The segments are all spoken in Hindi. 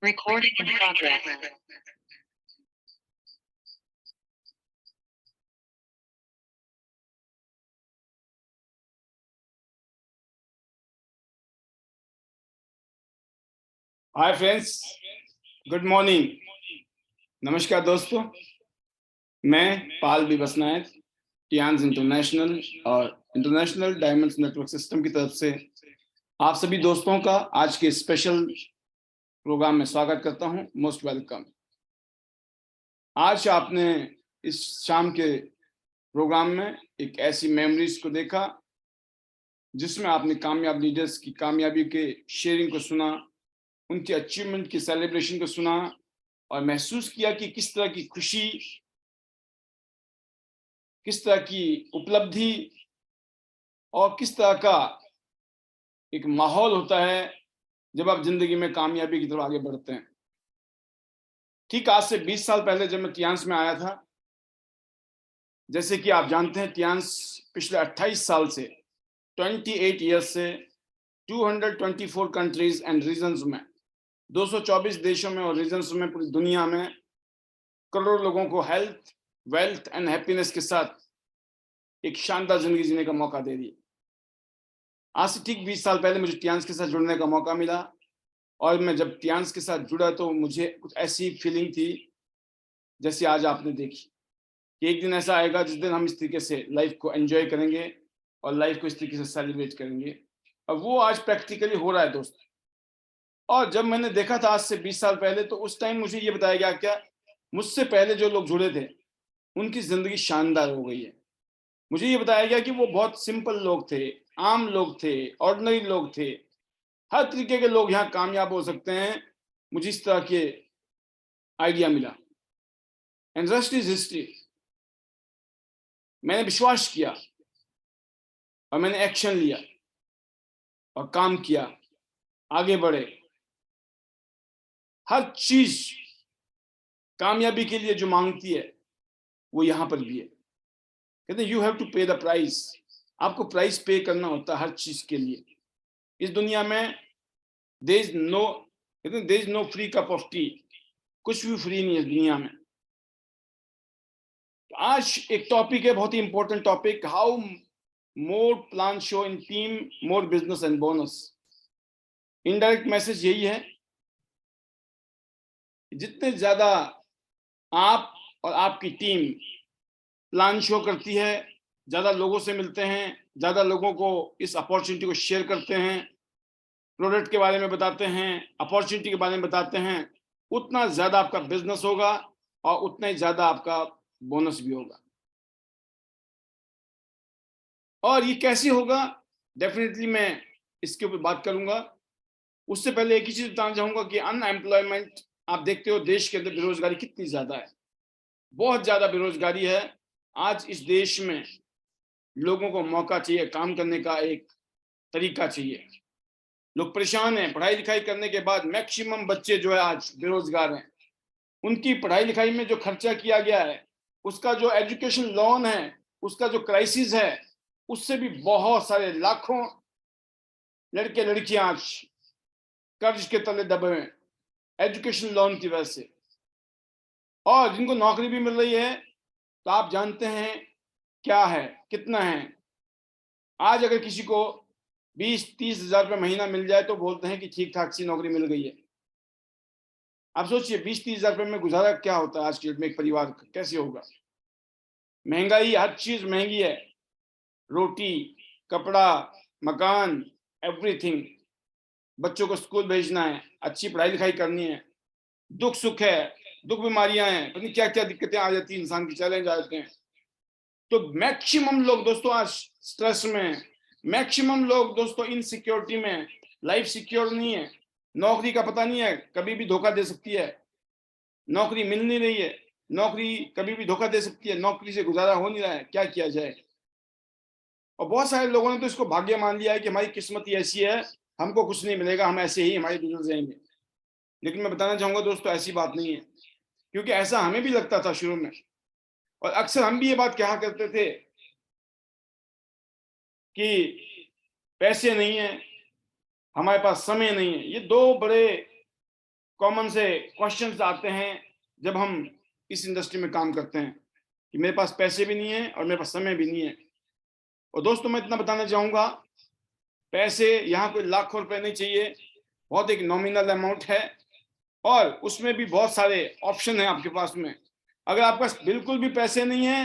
Recording in progress. Hi friends, good morning. नमस्कार दोस्तों, मैं पाल बी बसनायक टियान्स इंटरनेशनल और इंटरनेशनल डायमंड्स नेटवर्क सिस्टम की तरफ से आप सभी दोस्तों का आज के स्पेशल प्रोग्राम में स्वागत करता हूं। Most welcome. आज आपने इस शाम के प्रोग्राम में एक ऐसी मेमोरीज को देखा जिसमें आपने कामयाब लीडर्स की कामयाबी के शेयरिंग को सुना, उनकी अचीवमेंट की सेलिब्रेशन को सुना और महसूस किया कि किस तरह की खुशी, किस तरह की उपलब्धि और किस तरह का एक माहौल होता है जब आप जिंदगी में कामयाबी की तरफ आगे बढ़ते हैं। ठीक आज से 20 साल पहले जब मैं टियान्स में आया था, जैसे कि आप जानते हैं टियान्स पिछले 28 साल से 28 ईयर्स से 224 कंट्रीज एंड रीजन्स में 224 देशों में और रीजन्स में पूरी दुनिया में करोड़ों लोगों को हेल्थ, वेल्थ एंड हैप्पीनेस के साथ एक शानदार जिंदगी जीने का मौका दे दी। आज से ठीक 20 साल पहले मुझे टियान्स के साथ जुड़ने का मौका मिला और मैं जब टियान्स के साथ जुड़ा तो मुझे कुछ ऐसी फीलिंग थी जैसे आज आपने देखी कि एक दिन ऐसा आएगा जिस दिन हम इस तरीके से लाइफ को एंजॉय करेंगे और लाइफ को इस तरीके से सेलिब्रेट करेंगे, और वो आज प्रैक्टिकली हो रहा है दोस्तों। और जब मैंने देखा था आज से 20 साल पहले, तो उस टाइम मुझे ये बताया गया क्या मुझसे पहले जो लोग जुड़े थे उनकी जिंदगी शानदार हो गई है। मुझे ये बताया गया कि वो बहुत सिंपल लोग थे, आम लोग थे, ऑर्डिनरी लोग थे, हर तरीके के लोग यहाँ कामयाब हो सकते हैं। मुझे इस तरह के आइडिया मिला एंड रेस्ट इज हिस्ट्री। मैंने विश्वास किया और मैंने एक्शन लिया और काम किया, आगे बढ़े। हर चीज कामयाबी के लिए जो मांगती है वो यहाँ पर भी है। कहते हैं यू हैव टू पे द प्राइस। आपको प्राइस पे करना होता है हर चीज के लिए। इस दुनिया में there is no free cup of tea. कुछ भी फ्री नहीं है दुनिया में। तो आज एक टॉपिक है, बहुत ही important topic, how more plan show in team more business and bonus. Indirect message यही है, जितने ज्यादा आप और आपकी टीम प्लान शो करती है, ज्यादा लोगों से मिलते हैं, ज्यादा लोगों को इस अपॉर्चुनिटी को शेयर करते हैं, प्रोडक्ट के बारे में बताते हैं, अपॉर्चुनिटी के बारे में बताते हैं, उतना ज्यादा आपका बिजनेस होगा और उतना ही ज्यादा आपका बोनस भी होगा। और ये कैसे होगा, डेफिनेटली मैं इसके ऊपर बात करूंगा। उससे पहले एक ही चीज बताना चाहूंगा कि अनएम्प्लॉयमेंट, आप देखते हो देश के अंदर बेरोजगारी कितनी ज्यादा है। बहुत ज्यादा बेरोजगारी है। आज इस देश में लोगों को मौका चाहिए, काम करने का एक तरीका चाहिए। लोग परेशान हैं। पढ़ाई लिखाई करने के बाद मैक्सिमम बच्चे जो है आज बेरोजगार हैं। उनकी पढ़ाई लिखाई में जो खर्चा किया गया है, उसका जो एजुकेशन लोन है, उसका जो क्राइसिस है, उससे भी बहुत सारे लाखों लड़के लड़कियां आज कर्ज के तले दबे हुए हैं एजुकेशन लोन की वजह से। और जिनको नौकरी भी मिल रही है तो आप जानते हैं क्या है, कितना है। आज अगर किसी को 20-30 हजार रुपये महीना मिल जाए तो बोलते हैं कि ठीक ठाक सी नौकरी मिल गई है। आप सोचिए 20-30 हजार रुपये में गुजारा क्या होता है आज के डेट में एक परिवार का, कैसे होगा। महंगाई, हर चीज महंगी है, रोटी, कपड़ा, मकान, एवरीथिंग। बच्चों को स्कूल भेजना है, अच्छी पढ़ाई लिखाई करनी है, दुख सुख है, दुख बीमारियां हैं, पता नहीं क्या क्या दिक्कतें आ जाती है, इंसान की चैलेंज आ जाते हैं। तो मैक्सिमम लोग दोस्तों आज स्ट्रेस में, मैक्सिमम लोग दोस्तों इनसिक्योरिटी में। लाइफ सिक्योर नहीं है, नौकरी का पता नहीं है, कभी भी धोखा दे सकती है। नौकरी मिल नहीं रही है, नौकरी कभी भी धोखा दे सकती है, नौकरी से गुजारा हो नहीं रहा है, क्या किया जाए। और बहुत सारे लोगों ने तो इसको भाग्य मान लिया है कि हमारी किस्मत ही ऐसी है, हमको कुछ नहीं मिलेगा, हम ऐसे ही हमारे गुजर जाएंगे। लेकिन मैं बताना चाहूंगा दोस्तों ऐसी बात नहीं है, क्योंकि ऐसा हमें भी लगता था शुरू में, और अक्सर हम भी ये बात कहा करते थे कि पैसे नहीं है, हमारे पास समय नहीं है। ये दो बड़े कॉमन से क्वेश्चंस आते हैं जब हम इस इंडस्ट्री में काम करते हैं कि मेरे पास पैसे भी नहीं है और मेरे पास समय भी नहीं है। और दोस्तों, मैं इतना बताना चाहूँगा, पैसे यहाँ कोई लाखों रुपए नहीं चाहिए, बहुत एक नॉमिनल अमाउंट है और उसमें भी बहुत सारे ऑप्शन हैं आपके पास में। अगर आपके पास बिल्कुल भी पैसे नहीं है,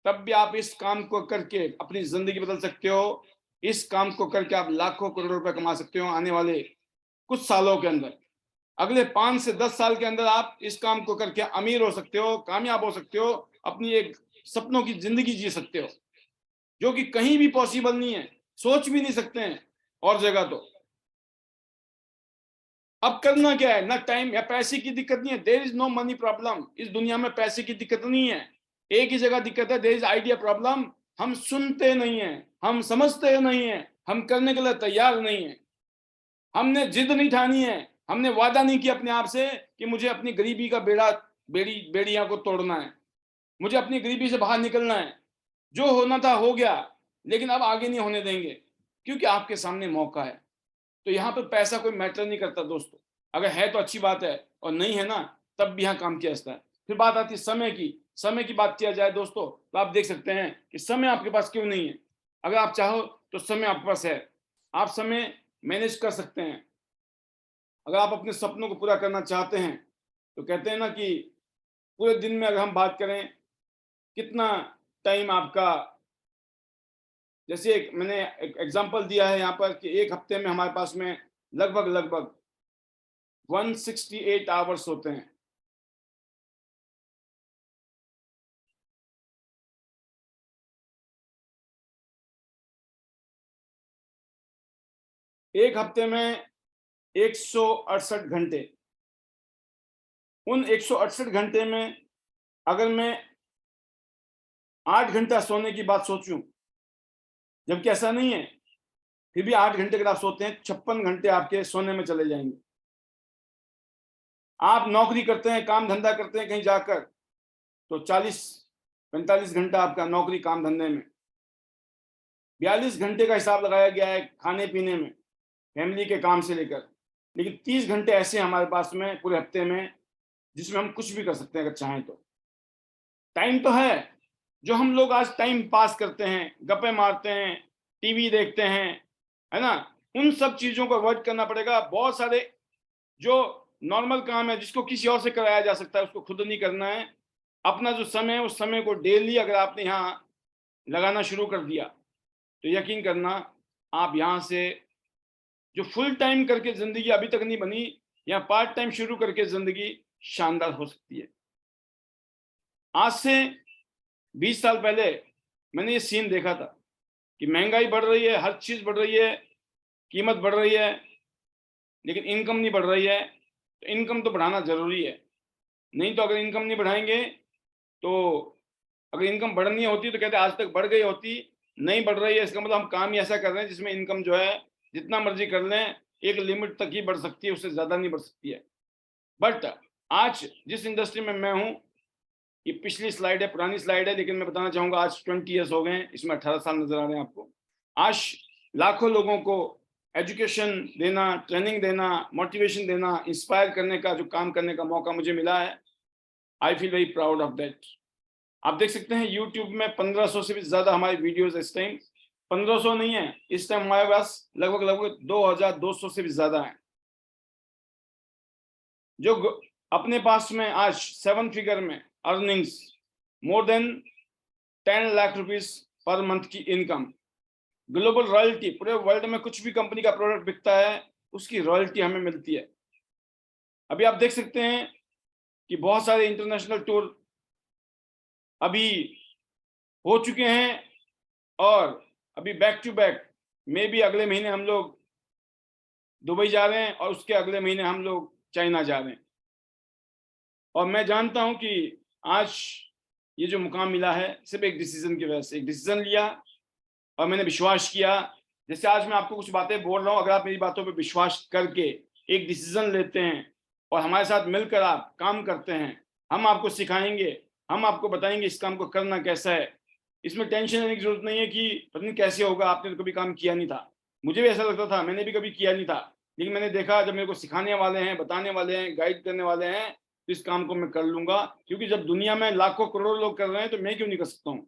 तब भी आप इस काम को करके अपनी जिंदगी बदल सकते हो। इस काम को करके आप लाखों करोड़ रुपए कमा सकते हो आने वाले कुछ सालों के अंदर। अगले 5 से 10 साल के अंदर आप इस काम को करके अमीर हो सकते हो, कामयाब हो सकते हो, अपनी एक सपनों की जिंदगी जी सकते हो, जो कि कहीं भी पॉसिबल नहीं है, सोच भी नहीं सकते हैं और जगह तो। अब करना क्या है, ना टाइम या पैसे की दिक्कत नहीं है, there is no money problem. इस दुनिया में पैसे की दिक्कत नहीं है, एक ही जगह दिक्कत है, देयर इज आइडिया प्रॉब्लम। हम सुनते नहीं है, हम समझते नहीं है, हम करने के लिए तैयार नहीं है। हमने जिद नहीं ठानी है, हमने वादा नहीं किया अपने आप से कि मुझे अपनी गरीबी का बेड़ियां को तोड़ना है, मुझे अपनी गरीबी से बाहर निकलना है। जो होना था हो गया, लेकिन अब आगे नहीं होने देंगे, क्योंकि आपके सामने मौका है। तो यहाँ पे पैसा कोई मैटर नहीं करता दोस्तों। अगर है तो अच्छी बात है, और नहीं है ना, तब भी यहाँ काम किया जाता है। फिर बात आती है समय की। समय की बात किया जाए दोस्तों, तो आप देख सकते हैं कि समय आपके पास क्यों नहीं है। अगर आप चाहो तो समय आपके पास है, आप समय मैनेज कर सकते हैं। अगर आप अपने सपनों को पूरा करना चाहते हैं, तो कहते हैं ना कि पूरे दिन में अगर हम बात करें, कितना टाइम आपका, जैसे मैंने एक एग्जांपल दिया है यहाँ पर कि एक हफ्ते में हमारे पास में लगभग 168 आवर्स होते हैं। एक हफ्ते में 168 घंटे। उन 168 घंटे में अगर मैं 8 घंटा सोने की बात सोचूं, जबकि ऐसा नहीं है, फिर भी 8 घंटे अगर आप सोते हैं, 56 घंटे आपके सोने में चले जाएंगे। आप नौकरी करते हैं, काम धंधा करते हैं कहीं जाकर, तो 40-45 घंटा आपका नौकरी काम धंधे में, 42 घंटे का हिसाब लगाया गया है खाने पीने में, फैमिली के काम से लेकर। लेकिन 30 घंटे ऐसे हैं हमारे पास में पूरे हफ्ते में, जिसमें हम कुछ भी कर सकते हैं अगर चाहें तो। टाइम तो है। जो हम लोग आज टाइम पास करते हैं, गप्पे मारते हैं, टीवी देखते हैं, है ना, उन सब चीजों को अवॉइड करना पड़ेगा। बहुत सारे जो नॉर्मल काम है जिसको किसी और से कराया जा सकता है, उसको खुद नहीं करना है। अपना जो समय है, उस समय को डेली अगर आपने यहाँ लगाना शुरू कर दिया, तो यकीन करना, आप यहाँ से जो फुल टाइम करके जिंदगी अभी तक नहीं बनी, या पार्ट टाइम शुरू करके जिंदगी शानदार हो सकती है। आज से 20 साल पहले मैंने ये सीन देखा था कि महंगाई बढ़ रही है, हर चीज बढ़ रही है, कीमत बढ़ रही है, लेकिन इनकम नहीं बढ़ रही है। तो इनकम तो बढ़ाना जरूरी है, नहीं तो अगर इनकम नहीं बढ़ाएंगे, तो अगर इनकम बढ़नी होती तो कहते आज तक बढ़ गई होती। नहीं बढ़ रही है, इसका मतलब हम काम ही ऐसा कर रहे हैं जिसमें इनकम जो है जितना मर्जी कर लें, एक लिमिट तक ही बढ़ सकती है, उससे ज्यादा नहीं बढ़ सकती है। बट आज जिस इंडस्ट्री में मैं हूँ, ये पिछली स्लाइड है, पुरानी स्लाइड है, लेकिन मैं बताना चाहूंगा आज 20 ईयर्स हो गए हैं, इसमें 18 साल नजर आ रहे हैं आपको। आज लाखों लोगों को एजुकेशन देना, ट्रेनिंग देना, मोटिवेशन देना, इंस्पायर करने का जो काम करने का मौका मुझे मिला है, I feel very proud of that. आप देख सकते हैं यूट्यूब में 1500 से भी ज्यादा हमारी वीडियोस इस टाइम, 1500 नहीं है, इस टाइम हमारे पास लगभग 2200 से भी ज्यादा है, जो अपने पास में आज 7 फिगर में earnings, more than 10 lakh rupees per month की इनकम, ग्लोबल रॉयल्टी, पूरे वर्ल्ड में कुछ भी कंपनी का प्रोडक्ट बिकता है उसकी रॉयल्टी हमें मिलती है। अभी आप देख सकते हैं कि बहुत सारे इंटरनेशनल टूर अभी हो चुके हैं, और अभी बैक टू बैक में भी अगले महीने हम लोग दुबई जा रहे हैं, और उसके अगले महीने हम लोग चाइना जा रहे हैं। और मैं जानता हूं कि आज ये जो मुकाम मिला है सिर्फ एक डिसीजन की वजह से, एक डिसीजन लिया और मैंने विश्वास किया। जैसे आज मैं आपको कुछ बातें बोल रहा हूं, अगर आप मेरी बातों पर विश्वास करके एक डिसीजन लेते हैं और हमारे साथ मिलकर आप काम करते हैं, हम आपको सिखाएंगे, हम आपको बताएंगे इस काम को करना कैसा है। इसमें टेंशन लेने की जरूरत नहीं है कि पता नहीं कैसे होगा, आपने तो कभी काम किया नहीं था। मुझे भी ऐसा लगता था, मैंने भी कभी किया नहीं था, लेकिन मैंने देखा जब मेरे को सिखाने वाले हैं, बताने वाले हैं, गाइड करने वाले हैं, तो इस काम को मैं कर लूंगा, क्योंकि जब दुनिया में लाखों करोड़ों लोग कर रहे हैं तो मैं क्यों नहीं कर सकता हूँ।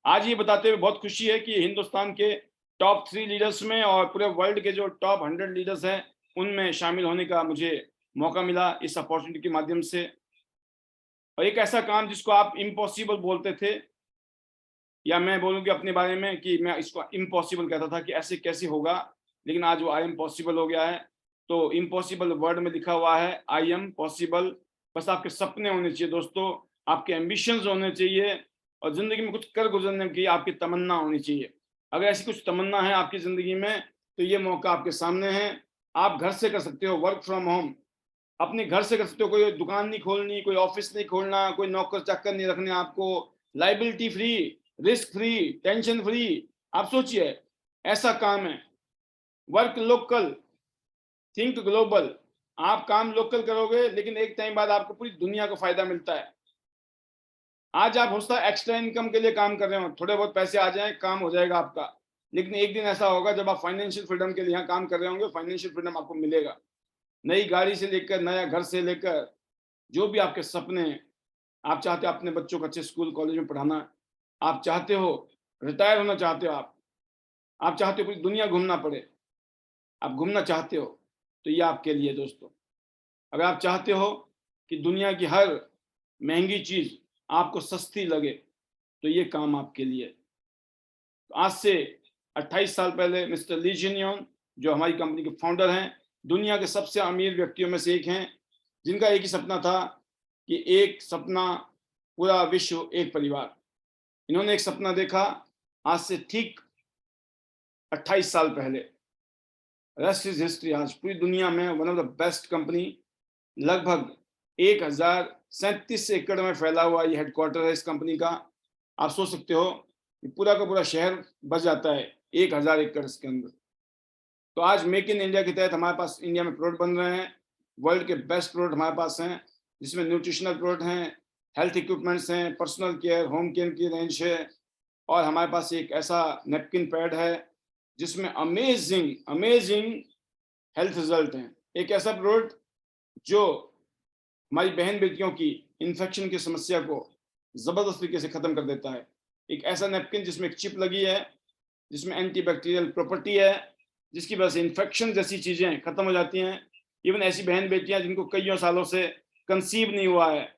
आज ये बताते हुए बहुत खुशी है कि हिंदुस्तान के टॉप 3 लीडर्स में और पूरे वर्ल्ड के जो टॉप 100 लीडर्स हैं उनमें शामिल होने का मुझे मौका मिला इस अपॉर्चुनिटी के माध्यम से। और एक ऐसा काम जिसको आप इम्पॉसिबल बोलते थे, या मैं बोलूँगी अपने बारे में कि मैं इसको इम्पॉसिबल कहता था कि ऐसे कैसे होगा, लेकिन आज वो आई एम पॉसिबल हो गया है। तो इम्पॉसिबल वर्ड में लिखा हुआ है आई एम पॉसिबल। बस आपके सपने होने चाहिए दोस्तों, आपके एम्बिशंस होने चाहिए, और ज़िंदगी में कुछ कर गुज़रने की आपकी तमन्ना होनी चाहिए। अगर ऐसी कुछ तमन्ना है आपकी ज़िंदगी में, तो ये मौका आपके सामने है। आप घर से कर सकते हो, वर्क फ्रॉम होम। अपने घर से कर सकते हो, कोई दुकान नहीं खोलनी, कोई ऑफिस नहीं खोलना, कोई नौकर-चाकर नहीं रखने आपको, liability free, risk free, tension free. आप सोचिए, ऐसा काम है। Work local, think global. आप काम लोकल करोगे, लेकिन एक टाइम बाद आपको पूरी दुनिया को फायदा मिलता है। आज आप हो सकता है एक्स्ट्रा इनकम के लिए काम कर रहे हो, थोड़े बहुत पैसे आ जाएं, काम हो जाएगा आपका। लेकिन एक दिन ऐसा होगा जब आप फाइनेंशियल फ्रीडम के लिए यहाँ काम कर रहे होंगे, फाइनेंशियल फ्रीडम आपको मिलेगा। नई गाड़ी से लेकर, नया घर से लेकर, जो भी आपके सपने हैं, आप चाहते हो अपने बच्चों को अच्छे स्कूल कॉलेज में पढ़ाना, आप चाहते हो रिटायर होना चाहते हो, आप चाहते हो पूरी दुनिया घूमना पड़े, आप घूमना चाहते हो, तो ये आपके लिए दोस्तों। अगर आप चाहते हो कि दुनिया की हर महंगी चीज़ आपको सस्ती लगे, तो ये काम आपके लिए। तो आज से 28 साल पहले मिस्टर ली जिनयोंग, जो हमारी कंपनी के फाउंडर हैं, दुनिया के सबसे अमीर व्यक्तियों में से एक हैं, जिनका एक ही सपना था कि एक सपना, पूरा विश्व एक परिवार। इन्होंने एक सपना देखा आज से ठीक 28 साल पहले। Rest is history. आज पूरी दुनिया में one of the best company, लगभग 1037 एकड़ में फैला हुआ ये हेडक्वार्टर है इस कंपनी का। आप सोच सकते हो कि पूरा का पूरा शहर बस जाता है 1000 एकड़ के अंदर। तो आज मेक इन इंडिया के तहत हमारे पास इंडिया में प्रोडक्ट बन रहे हैं। वर्ल्ड के बेस्ट प्रोडक्ट हमारे पास हैं, जिसमें न्यूट्रिशनल प्रोडक्ट हैं, हेल्थ इक्विपमेंट्स हैं, पर्सनल केयर, होम केयर की रेंज है, और हमारे पास एक ऐसा नैपकिन पैड है जिसमें अमेजिंग अमेजिंग हेल्थ रिजल्ट हैं। एक ऐसा प्रोडक्ट जो हमारी बहन बेटियों की इन्फेक्शन की समस्या को जबरदस्त तरीके से खत्म कर देता है। एक ऐसा नैपकिन जिसमें एक चिप लगी है, जिसमें एंटीबैक्टीरियल प्रॉपर्टी है, जिसकी वजह से इन्फेक्शन जैसी चीजें खत्म हो जाती हैं। इवन ऐसी बहन बेटियां जिनको कईयों सालों से कंसीव नहीं हुआ है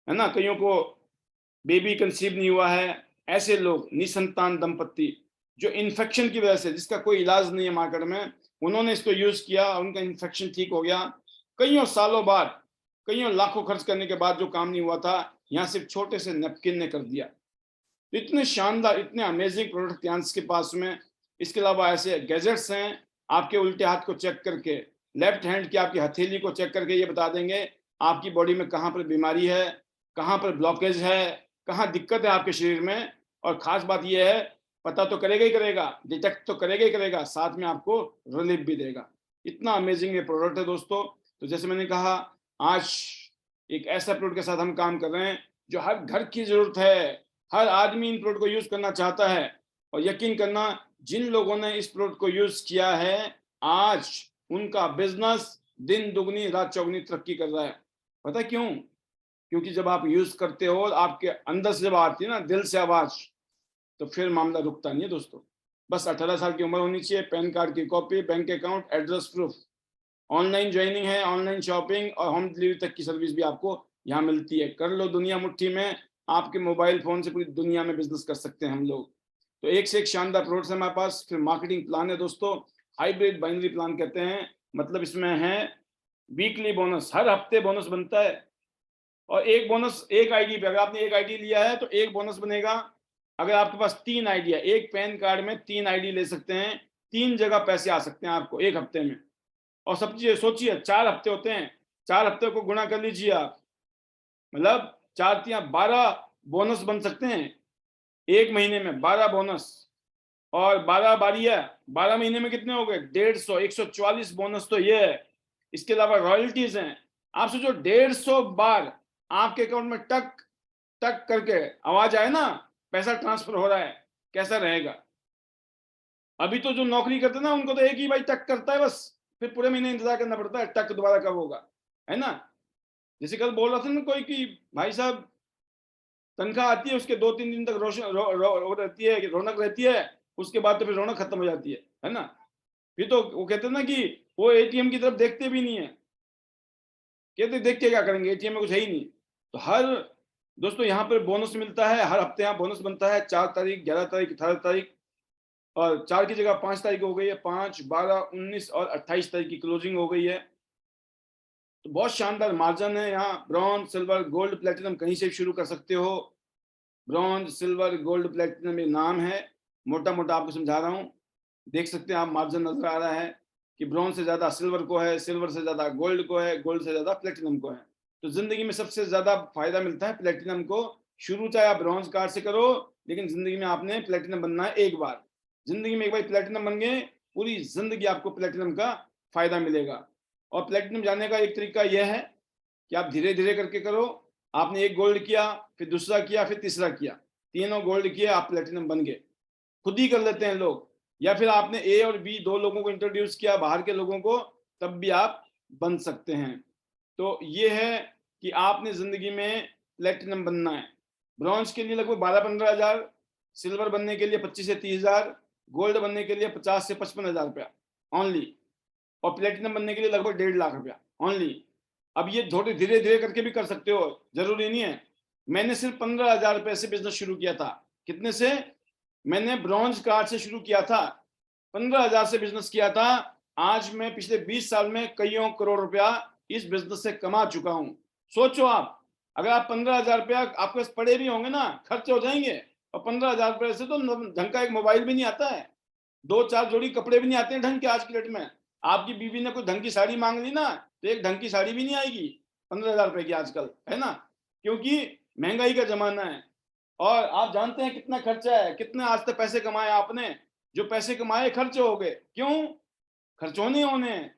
ना, कईयों को बेबी कंसीव नहीं हुआ है, ऐसे लोग, निसंतान दंपत्ति जो इन्फेक्शन की वजह से, जिसका कोई इलाज नहीं है मार्केट में, उन्होंने इसको यूज किया, उनका इन्फेक्शन ठीक हो गया। कईयों सालों बाद, कईयों लाखों खर्च करने के बाद जो काम नहीं हुआ था, यहाँ सिर्फ छोटे से नैपकिन ने कर दिया। तो इतने शानदार, इतने अमेजिंग प्रोडक्ट यांस के पास में। इसके अलावा ऐसे गैजेट्स हैं, आपके उल्टे हाथ को चेक करके, लेफ्ट हैंड की आपकी हथेली को चेक करके ये बता देंगे आपकी बॉडी में कहाँ पर बीमारी है, कहाँ पर ब्लॉकेज है, कहाँ दिक्कत है आपके शरीर में। और खास बात यह है, पता तो करेगा ही करेगा, डिटेक्ट तो करेगा ही करेगा, साथ में आपको रिलीफ भी देगा। इतना अमेजिंग ये प्रोडक्ट है दोस्तों। तो जैसे मैंने कहा, आज एक ऐसा प्रोडक्ट के साथ हम काम कर रहे हैं जो हर घर की जरूरत है। हर आदमी इन प्रोडक्ट को यूज करना चाहता है, और यकीन करना, जिन लोगों ने इस प्रोडक्ट को यूज किया है, आज उनका बिजनेस दिन दुगनी रात चौगुनी तरक्की कर रहा है। पता क्यों? क्योंकि जब आप यूज करते हो, आपके अंदर से जब आती है ना, दिल से आवाज, तो फिर मामला रुकता नहीं है दोस्तों। बस 18 साल की उम्र होनी चाहिए, पैन कार्ड की copy, bank account, address proof. Online joining है, ऑनलाइन शॉपिंग और होम डिलीवरी तक की सर्विस भी आपको यहाँ मिलती है। कर लो दुनिया मुट्ठी में, आपके मोबाइल फोन से पूरी दुनिया में बिजनेस कर सकते हैं हम लोग। तो एक से एक शानदार प्रोडक्ट्स है हमारे पास। फिर मार्केटिंग प्लान है दोस्तों, हाइब्रिड बाइनरी प्लान कहते हैं। मतलब इसमें है वीकली बोनस, हर हफ्ते बोनस बनता है। और एक बोनस एक आईडी पे, अगर आपने एक आईडी लिया है तो एक बोनस बनेगा। अगर आपके पास 3 आईडी है, एक पैन कार्ड में 3 आईडी ले सकते हैं, 3 जगह पैसे आ सकते हैं आपको एक हफ्ते में। और सब चीजें सोचिए, 4 हफ्ते होते हैं, 4 हफ्ते को गुणा कर लीजिए आप, मतलब 4 तिया 12 बोनस बन सकते हैं एक महीने में, 12 बोनस। और 12 बारियां, 12 महीने में कितने हो गए? 150, 144 बोनस तो ये है। इसके अलावा रॉयल्टीज हैं। आप सोचो, 150 बार आपके अकाउंट में टक टक करके आवाज आए ना, पैसा ट्रांसफर हो रहा है, कैसा रहेगा? अभी तो जो नौकरी करते हैं ना, उनको तो एक ही भाई टक करता है बस, फिर पूरे महीने इंतजार करना पड़ता है, टक दोबारा कब होगा, है ना। जैसे कल बोल रहा था ना कोई कि भाई साहब तनख्वाह आती है, उसके 2-3 दिन तक रोशन वो रहती है, रौनक रहती है, उसके बाद तो फिर रौनक खत्म हो जाती है ना। फिर तो वो कहते हैं ना कि वो एटीएम की तरफ देखते भी नहीं है, कहते देख के क्या करेंगे, एटीएम में कुछ है ही नहीं। तो हर दोस्तों यहाँ पर बोनस मिलता है, हर हफ्ते यहाँ बोनस बनता है, 4 तारीख, 11 तारीख, 18 तारीख, और 4 की जगह 5 तारीख हो गई है, 5, 12, 19 और 28 तारीख की क्लोजिंग हो गई है। तो बहुत शानदार मार्जिन है यहाँ। ब्रॉन्ज, सिल्वर, गोल्ड, प्लेटिनम कहीं से भी शुरू कर सकते हो। ब्रॉन्ज, सिल्वर, गोल्ड, प्लेटिनम ये नाम है, मोटा मोटा आपको समझा रहा हूँ। देख सकते हैं आप, मार्जिन नजर आ रहा है कि ब्रॉन्ज से ज्यादा सिल्वर को है, सिल्वर से ज्यादा गोल्ड को है, गोल्ड से ज्यादा प्लेटिनम को है। तो जिंदगी में सबसे ज्यादा फायदा मिलता है प्लेटिनम को। शुरू चाहे आप ब्रॉन्ज कार्ड से करो, लेकिन जिंदगी में आपने प्लेटिनम बनना है एक बार। जिंदगी में एक बार प्लेटिनम बन गए, पूरी जिंदगी आपको प्लेटिनम का फायदा मिलेगा। और प्लेटिनम जानने का एक तरीका यह है कि आप धीरे धीरे करके करो। आपने एक गोल्ड किया, फिर दूसरा किया, फिर तीसरा किया, तीनों गोल्ड किए, आप प्लेटिनम बन गए। खुद ही कर लेते हैं लोग, या फिर आपने ए और बी 2 लोगों को इंट्रोड्यूस किया, बाहर के लोगों को, तब भी आप बन सकते हैं। तो ये है कि आपने जिंदगी में प्लेटिनम बनना है। ब्रॉन्ज के लिए लगभग 12-15 हजार, सिल्वर बनने के लिए 25 से 30 हजार, गोल्ड बनने के लिए 50 से 55 हजार रुपया ओनली, और प्लेटिनम बनने के लिए लगभग 1.5 लाख रुपया ओनली। अब ये थोड़े धीरे धीरे करके भी कर सकते हो, जरूरी नहीं है। मैंने सिर्फ 15,000 रुपए से बिजनेस शुरू किया था। कितने से? मैंने ब्रॉन्ज कार्ड से शुरू किया था, 15,000 से बिजनेस किया था। आज मैं पिछले 20 साल में कईयों करोड़ रुपया इस बिजनेस से कमा चुका हूं। सोचो आप, अगर आप 15,000 रुपया आपके पास पड़े भी होंगे ना, खर्च हो जाएंगे, और 15,000 रुपए से तो ढंग का एक मोबाइल भी नहीं आता है, 2-4 जोड़ी कपड़े भी नहीं आते हैं ढंग के आज की डेट में। आपकी बीवी ने कोई ढंग की साड़ी मांग ली ना, तो एक ढंग की साड़ी भी नहीं आएगी 15,000 रुपए की आजकल, है ना, क्योंकि महंगाई का जमाना है। और आप जानते हैं कितना खर्चा है, कितने आज तक पैसे कमाए आपने, जो पैसे कमाए खर्च हो गए, क्यों? खर्च होने होने हैं।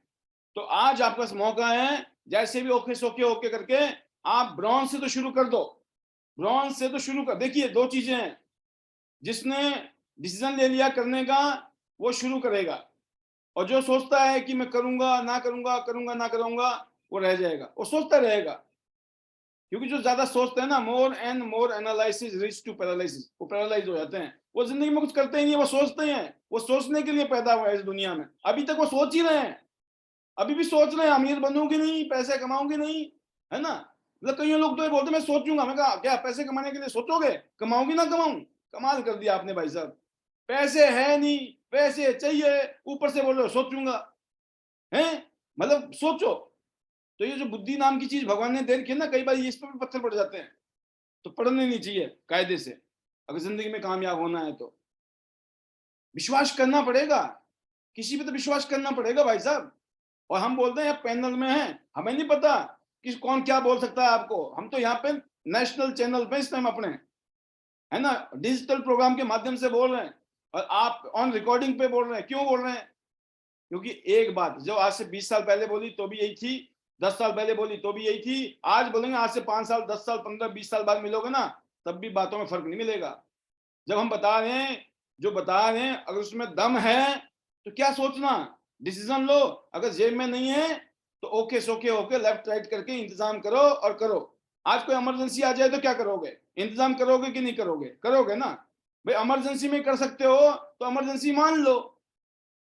तो आज आपके पास मौका है, जैसे भी ओके सोके ओके करके आप ब्रॉन्ज से तो शुरू कर दो। ब्रॉन्ज से तो शुरू कर, देखिए 2 चीजें हैं, जिसने डिसीजन ले लिया करने का वो शुरू करेगा, और जो सोचता है कि मैं करूंगा ना करूंगा, करूंगा ना करूंगा, वो रह जाएगा, वो सोचता रहेगा। क्योंकि जो ज्यादा सोचते हैं ना, more and more analysis reach to paralysis, वो पैरालाइज हो जाते हैं, वो जिंदगी में कुछ करते ही नहीं, वो सोचते हैं। वो सोचने के लिए पैदा हुआ है इस दुनिया में, अभी तक वो सोच ही रहे हैं, अभी भी सोच रहे हैं अमीर बनूंगी नहीं, पैसे कमाऊंगी नहीं, है ना। मतलब कई लोग तो ये बोलते मैं सोचूंगा, मैं कहा क्या पैसे कमाने के लिए सोचोगे, कमाऊंगी ना कमाऊं? कमाल कर दिया आपने भाई साहब, पैसे है नहीं, पैसे चाहिए, ऊपर से बोल रहे हो सोचूंगा, है, मतलब सोचो। तो ये जो बुद्धि नाम की चीज भगवान ने दे रखी है ना, कई बार इस पर भी पत्थर पड़ जाते हैं, तो पढ़ने नहीं चाहिए कायदे से, अगर जिंदगी में कामयाब होना है तो। विश्वास करना पड़ेगा, किसी पे तो विश्वास करना पड़ेगा भाई साहब। और हम बोलते हैं पैनल में हैं, हमें नहीं पता कि कौन क्या बोल सकता है आपको। हम तो यहाँ पे नेशनल चैनल पे इस टाइम अपने, है ना, डिजिटल प्रोग्राम के माध्यम से बोल रहे हैं, और आप ऑन रिकॉर्डिंग पे बोल रहे हैं। क्यों बोल रहे हैं? क्योंकि एक बात जो आज से 20 साल पहले बोली तो भी यही थी, 10 साल पहले बोली तो भी यही थी, आज बोलेंगे, आज से 5 साल, 10 साल, 15, 20 साल बाद मिलोगे ना, तब भी बातों में फर्क नहीं मिलेगा। जब हम बता रहे हैं, जो बता रहे हैं, अगर उसमें दम है तो क्या सोचना, डिसीजन लो। अगर जेब में नहीं है तो ओके सोके होके लेफ्ट राइट करके इंतजाम करो और करो। आज कोई इमरजेंसी आ जाए तो क्या करोगे? इंतजाम करोगे कि नहीं करोगे? करोगे ना भाई। इमरजेंसी में कर सकते हो तो इमरजेंसी मान लो,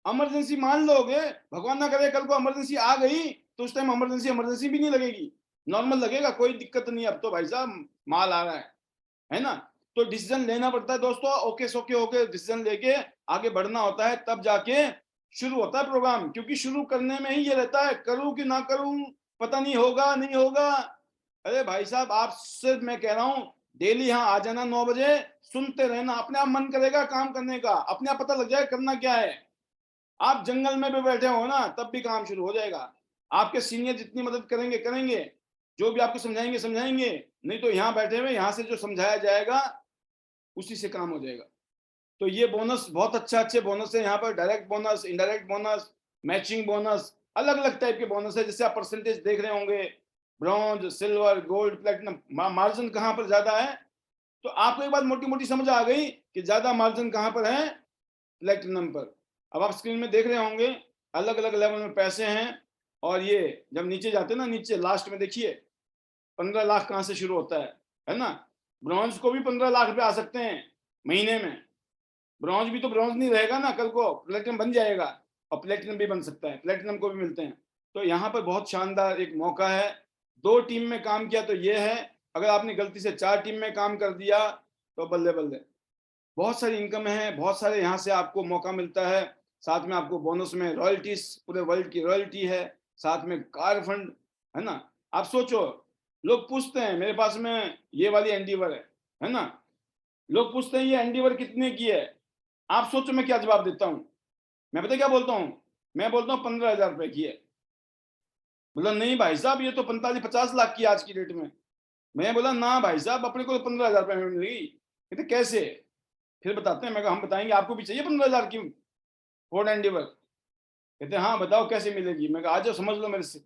इमरजेंसी मान लोगे, भगवान ना करे कल को इमरजेंसी आ गई तो उस टाइम इमरजेंसी इमरजेंसी भी नहीं लगेगी, नॉर्मल लगेगा, कोई दिक्कत नहीं। अब तो भाई साहब माल आ रहा है ना। तो डिसीजन लेना पड़ता है दोस्तों, ओके सोके होके डिसीजन लेके आगे बढ़ना होता है, तब जाके शुरू होता है प्रोग्राम। क्योंकि शुरू करने में ही ये रहता है, करूं कि ना करूं, पता नहीं होगा नहीं होगा। अरे भाई साहब आपसे मैं कह रहा हूं, डेली यहाँ आ जाना 9 बजे, सुनते रहना, अपने आप मन करेगा काम करने का, अपने आप पता लग जाए करना क्या है। आप जंगल में भी बैठे हो ना, तब भी काम शुरू हो जाएगा। आपके सीनियर जितनी मदद करेंगे करेंगे, जो भी आपको समझाएंगे समझाएंगे, नहीं तो यहाँ बैठे हुए, यहाँ से जो समझाया जाएगा उसी से काम हो जाएगा। तो ये बोनस बहुत अच्छे बोनस है यहाँ पर, direct bonus, indirect bonus, matching bonus, अलग अलग टाइप के बोनस है। जैसे आप परसेंटेज देख रहे होंगे, bronze, silver, gold, platinum, margin कहाँ पर ज्यादा है, तो आपको एक बात मोटी मोटी समझ आ गई कि ज्यादा मार्जिन कहाँ पर है, प्लेटिनम पर। अब आप स्क्रीन में देख रहे होंगे अलग अलग लेवल में पैसे हैं। और ये जब नीचे जाते हैं ना, नीचे लास्ट में देखिए 15 लाख कहाँ से शुरू होता है ना। ब्रॉन्ज को भी 15 लाख रुपए आ सकते हैं महीने में। ब्रॉन्ज भी तो ब्रॉन्ज नहीं रहेगा ना, कल को प्लेटिनम बन जाएगा, और प्लेटिनम भी बन सकता है, प्लेटिनम को भी मिलते हैं। तो यहाँ पर बहुत शानदार एक मौका है। 2 टीम में काम किया तो ये है, अगर आपने गलती से 4 टीम में काम कर दिया तो बल्ले बल्ले। बहुत सारी इनकम है, बहुत सारे यहाँ से आपको मौका मिलता है। साथ में आपको बोनस में रॉयल्टीज, पूरे वर्ल्ड की रॉयल्टी है, साथ में कार फंड है ना। आप सोचो, लोग पूछते हैं मेरे पास में ये वाली एंडीवर है ना, लोग पूछते हैं ये एंडीवर कितने की है। आप सोचो मैं क्या जवाब देता हूँ। मैं पता क्या बोलता हूँ, मैं बोलता हूँ 15,000 रुपए की है। बोला नहीं भाई साहब, ये तो 45-50 लाख की आज की डेट में। मैं बोला ना भाई साहब, अपने को तो 15,000 रुपए में मिलेगी। कहते कैसे? फिर बताते हैं। मैं कहा हम बताएंगे, आपको भी चाहिए 15,000 की फोर्ड एंडीवर? कहते हाँ बताओ कैसे मिलेगी। मैं कहा आ जाओ, समझ लो मेरे से।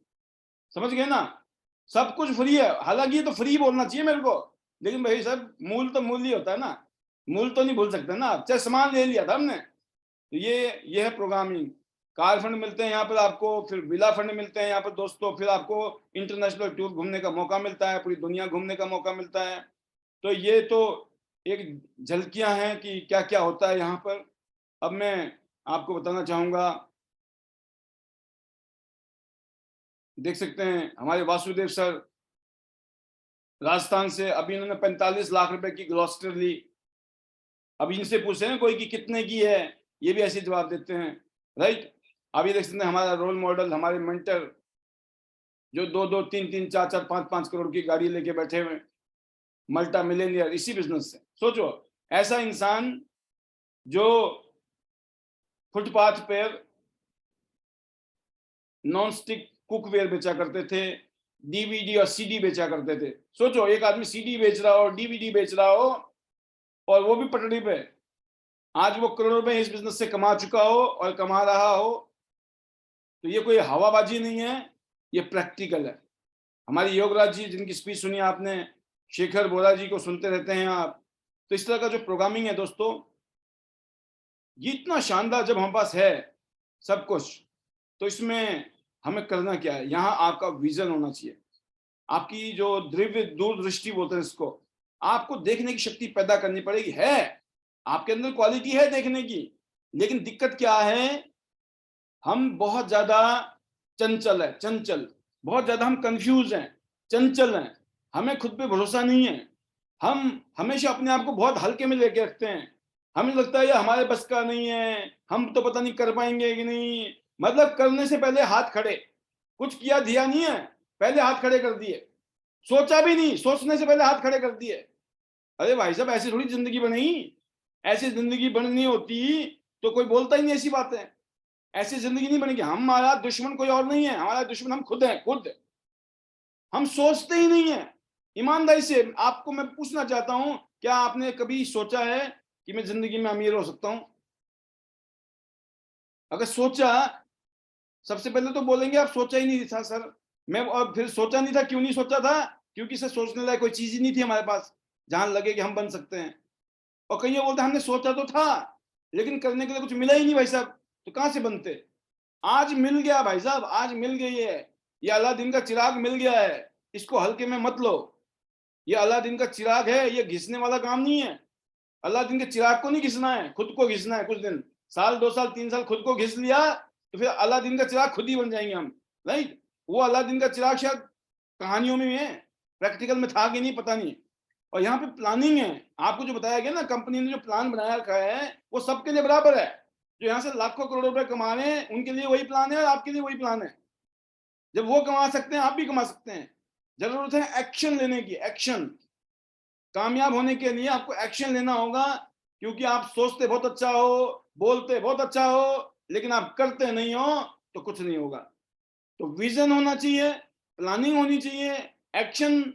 समझ गए ना, सब कुछ फ्री है। हालांकि ये तो फ्री बोलना चाहिए मेरे को, लेकिन भाई साहब मूल तो मूल ही होता है ना, मूल तो नहीं भूल सकते ना। चाहे सामान ले लिया था हमने, तो ये है प्रोग्रामिंग। कार फंड मिलते हैं यहाँ पर आपको, फिर विला फंड मिलते हैं यहाँ पर दोस्तों, फिर आपको इंटरनेशनल टूर घूमने का मौका मिलता है, पूरी दुनिया घूमने का मौका मिलता है। तो ये तो एक झलकियां हैं कि क्या क्या होता है यहाँ पर। अब मैं आपको बताना चाहूंगा, देख सकते हैं हमारे वासुदेव सर राजस्थान से, अभी इन्होंने 45 लाख रुपए की ग्लॉस्टर ली। अब इनसे पूछे ना कोई कि कितने की है, ये भी ऐसे जवाब देते हैं, राइट। अभी देख सकते हैं हमारा रोल मॉडल, हमारे मेंटर, जो 2-2, 3-3, 4-4, 5-5 करोड़ की गाड़ी लेके बैठे हुए, मल्टा मिलेनियर इसी बिजनेस से। सोचो, ऐसा इंसान जो फुटपाथ पर नॉन स्टिक कुकवेयर बेचा करते थे, डीवीडी और सीडी बेचा करते थे। सोचो, एक आदमी सीडी बेच रहा हो, डीवीडी बेच रहा हो, और वो भी पटड़ी पे, आज वो करोड़ों रुपए इस बिजनेस से कमा चुका हो और कमा रहा हो। तो ये कोई हवाबाजी नहीं है, ये प्रैक्टिकल है। हमारी योगराज जी, जिनकी स्पीच सुनी आपने, शेखर बोरा जी को सुनते रहते हैं आप। तो इस तरह का जो प्रोग्रामिंग है दोस्तों, ये इतना शानदार जब हमारे पास है सब कुछ, तो इसमें हमें करना क्या है? यहाँ आपका विजन होना चाहिए, आपकी जो दिव्य दूरदृष्टि बोलते हैं इसको, आपको देखने की शक्ति पैदा करनी पड़ेगी। है आपके अंदर क्वालिटी है देखने की, लेकिन दिक्कत क्या है, हम बहुत ज्यादा चंचल है, चंचल, बहुत ज्यादा हम कंफ्यूज हैं, चंचल हैं, हमें खुद पे भरोसा नहीं है। हम हमेशा अपने आप को बहुत हल्के में लेके रखते हैं, हमें लगता है ये हमारे बस का नहीं है, हम तो पता नहीं कर पाएंगे कि नहीं। मतलब करने से पहले हाथ खड़े, कुछ किया दिया नहीं है, पहले हाथ खड़े कर दिए, सोचा भी नहीं, सोचने से पहले हाथ खड़े कर दिए। अरे भाई साहब, ऐसी थोड़ी जिंदगी बनेगी, ऐसी जिंदगी बननी होती तो कोई बोलता ही नहीं ऐसी बातें। ऐसी जिंदगी नहीं बनेगी। हमारा दुश्मन कोई और नहीं है, हमारा दुश्मन हम खुद हैं, खुद। हम सोचते ही नहीं है। ईमानदारी से आपको मैं पूछना चाहता हूं, क्या आपने कभी सोचा है कि मैं जिंदगी में अमीर हो सकता हूं? अगर सोचा, सबसे पहले तो बोलेंगे आप सोचा ही नहीं था सर। मैं, और फिर सोचा नहीं था, क्यों नहीं सोचा था? क्योंकि सर सोचने लायक कोई चीज ही नहीं थी हमारे पास जहां लगे कि हम बन सकते हैं। और कई ये बोलते हमने सोचा तो था, लेकिन करने के लिए कुछ मिला ही नहीं भाई साहब, तो कहां से बनते? आज मिल गया भाई साहब, आज मिल गई है, ये अलादीन का चिराग मिल गया है, इसको हल्के में मत लो। ये अलादीन का चिराग है, ये घिसने वाला काम नहीं है। अलादीन के चिराग को नहीं घिसना है, खुद को घिसना है। कुछ दिन, साल 2 साल 3 साल खुद को घिस लिया, तो फिर अलादीन का चिराग खुद ही बन जाएंगे हम, राइट। वो अलादीन का चिराग शायद कहानियों में है, प्रैक्टिकल में था कि नहीं पता नहीं। और यहाँ पे प्लानिंग है, आपको जो बताया गया ना, कंपनी ने जो प्लान बनाया रखा है वो सबके लिए बराबर है। जो यहाँ से लाखों करोड़ों रुपए कमा रहे हैं उनके लिए वही प्लान है, और आपके लिए वही प्लान है। जब वो कमा सकते हैं, आप भी कमा सकते हैं। जरूरत है एक्शन लेने की, एक्शन। कामयाब होने के लिए आपको एक्शन लेना होगा, क्योंकि आप सोचते बहुत अच्छा हो, बोलते बहुत अच्छा हो, लेकिन आप करते नहीं हो तो कुछ नहीं होगा। तो विजन होना चाहिए, प्लानिंग होनी चाहिए, एक्शन,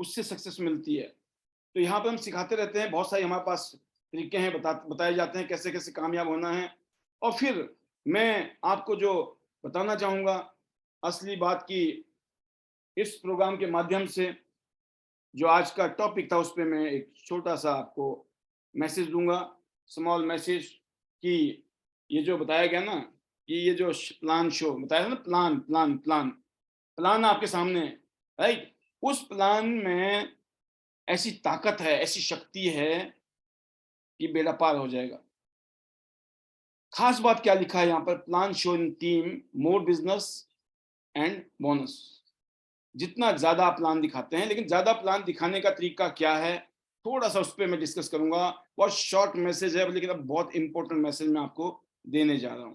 उससे सक्सेस मिलती है। तो यहाँ पर हम सिखाते रहते हैं, बहुत सारे हमारे पास तरीके हैं, बताए जाते हैं कैसे कैसे कामयाब होना है। और फिर मैं आपको जो बताना चाहूंगा असली बात की, इस प्रोग्राम के माध्यम से जो आज का टॉपिक था, उस पर मैं एक छोटा सा आपको मैसेज दूंगा, स्मॉल मैसेज, कि ये जो बताया गया ना, कि ये जो प्लान शो बताया ना, प्लान प्लान प्लान प्लान आपके सामने है, राइट? उस प्लान में ऐसी ताकत है, ऐसी शक्ति है कि बेड़ा पार हो जाएगा। खास बात क्या लिखा है यहाँ पर, plan show in team more business and bonus. जितना ज्यादा आप प्लान दिखाते हैं, लेकिन ज्यादा प्लान दिखाने का तरीका क्या है, थोड़ा सा उस पर मैं डिस्कस करूंगा। बहुत शॉर्ट मैसेज है, लेकिन अब बहुत इंपॉर्टेंट मैसेज मैं आपको देने जा रहा हूं।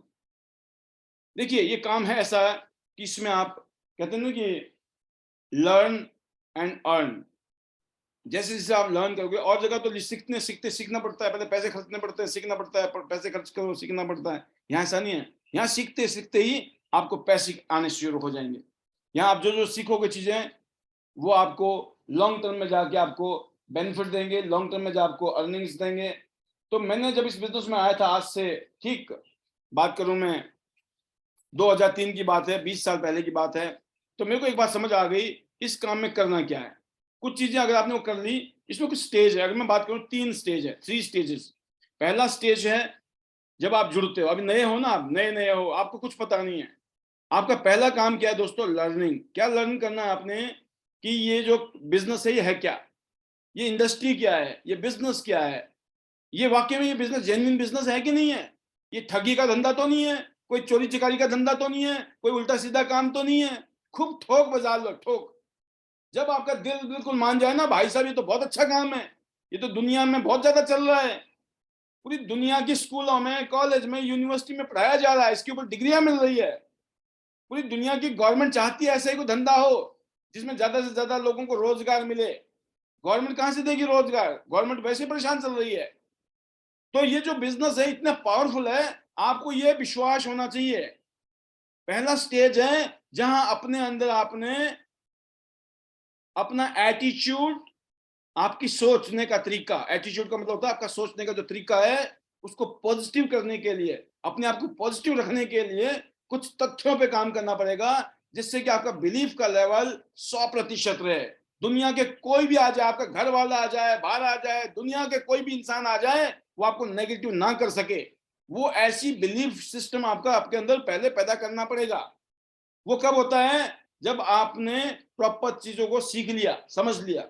देखिए, ये काम है ऐसा कि इसमें आप कहते हैं ना कि लर्न एंड अर्न। जैसे जैसे आप लर्न करोगे, और जगह तो सीखते सीखते सीखना पड़ता है, पहले पैसे खर्चने पड़ते हैं, सीखना पड़ता है, पैसे खर्च करो, सीखना पड़ता है। यहाँ ऐसा नहीं है, यहाँ सीखते सीखते ही आपको पैसे आने शुरू हो जाएंगे। यहाँ आप जो जो सीखोगे चीजें, वो आपको लॉन्ग टर्म में जाके आपको बेनिफिट देंगे, लॉन्ग टर्म में जो आपको अर्निंग्स देंगे। तो मैंने जब इस बिजनेस में आया था, आज से ठीक बात करूं मैं 2003 की बात है, 20 साल पहले की बात है, तो मेरे को एक बात समझ आ गई, इस काम में करना क्या है। कुछ चीजें अगर आपने वो कर ली, इसमें कुछ स्टेज है। अगर मैं बात करूं, 3 स्टेज है, 3 स्टेजेस। पहला स्टेज है जब आप जुड़ते हो, अभी नए हो ना, आप नए नए हो, आपको कुछ पता नहीं है। आपका पहला काम क्या है दोस्तों? लर्निंग। क्या लर्न करना है आपने कि ये जो बिजनेस है ये है क्या, ये इंडस्ट्री क्या है, ये बिजनेस क्या है, ये वाकई में ये बिजनेस जेन्युइन बिजनेस है कि नहीं है, ये ठगी का धंधा तो नहीं है, कोई चोरी चिकारी का धंधा तो नहीं है, कोई उल्टा सीधा काम तो नहीं है। खूब ठोक बजा लो, ठोक। जब आपका दिल बिल्कुल मान जाए ना, भाई साहब ये तो बहुत अच्छा काम है, ये तो दुनिया में बहुत ज्यादा चल रहा है, पूरी दुनिया की स्कूलों में, कॉलेज में, यूनिवर्सिटी में पढ़ाया जा रहा है, इसके ऊपर डिग्रियां मिल रही है, पूरी दुनिया की गवर्नमेंट चाहती है ऐसा ही कोई धंधा हो जिसमें ज्यादा से ज्यादा लोगों को रोजगार मिले। गवर्नमेंट कहां से देगी रोजगार? गवर्नमेंट वैसे ही परेशान चल रही है। तो ये जो बिजनेस है इतना पावरफुल है, आपको ये विश्वास होना चाहिए। पहला स्टेज है जहां अपने अंदर आपने अपना एटीट्यूड, आपकी सोचने का तरीका, एटीट्यूड का मतलब होता है आपका सोचने का जो तरीका है, उसको पॉजिटिव करने के लिए, अपने आप को पॉजिटिव रखने के लिए कुछ तथ्यों पे काम करना पड़ेगा, जिससे कि आपका बिलीफ का लेवल 100% रहे। दुनिया के कोई भी आ जाए, आपका घर वाला आ जाए, बाहर आ जाए, दुनिया के कोई भी इंसान आ जाए, वो आपको नेगेटिव ना कर सके। वो ऐसी बिलीफ सिस्टम आपका आपके अंदर पहले पैदा करना पड़ेगा। वो कब होता है? जब आपने प्रॉपर चीजों को सीख लिया, समझ लिया।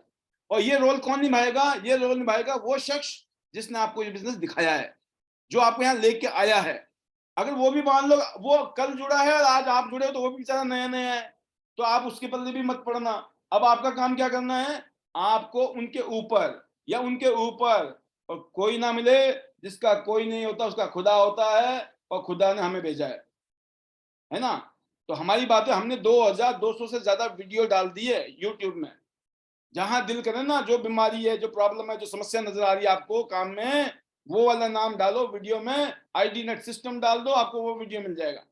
और ये रोल कौन निभाएगा? ये रोल निभाएगा वो शख्स जिसने आपको ये बिजनेस दिखाया है, जो आपको यहाँ लेके आया है। अगर वो भी मान लो वो कल जुड़ा है और आज आप जुड़े हो, तो वो भी बेचारा नया नया है, तो आप उसके पल्ले भी मत पड़ना। अब आपका काम क्या करना है? आपको उनके ऊपर, या उनके ऊपर और कोई ना मिले, जिसका कोई नहीं होता उसका खुदा होता है, और खुदा ने हमें भेजा है ना? तो हमारी बात है, हमने 2200 से ज्यादा वीडियो डाल दी है यूट्यूब में। जहां दिल करे ना, जो बीमारी है, जो प्रॉब्लम है, जो समस्या नजर आ रही है आपको काम में, वो वाला नाम डालो वीडियो में, आईडी नेट सिस्टम डाल दो, आपको वो वीडियो मिल जाएगा।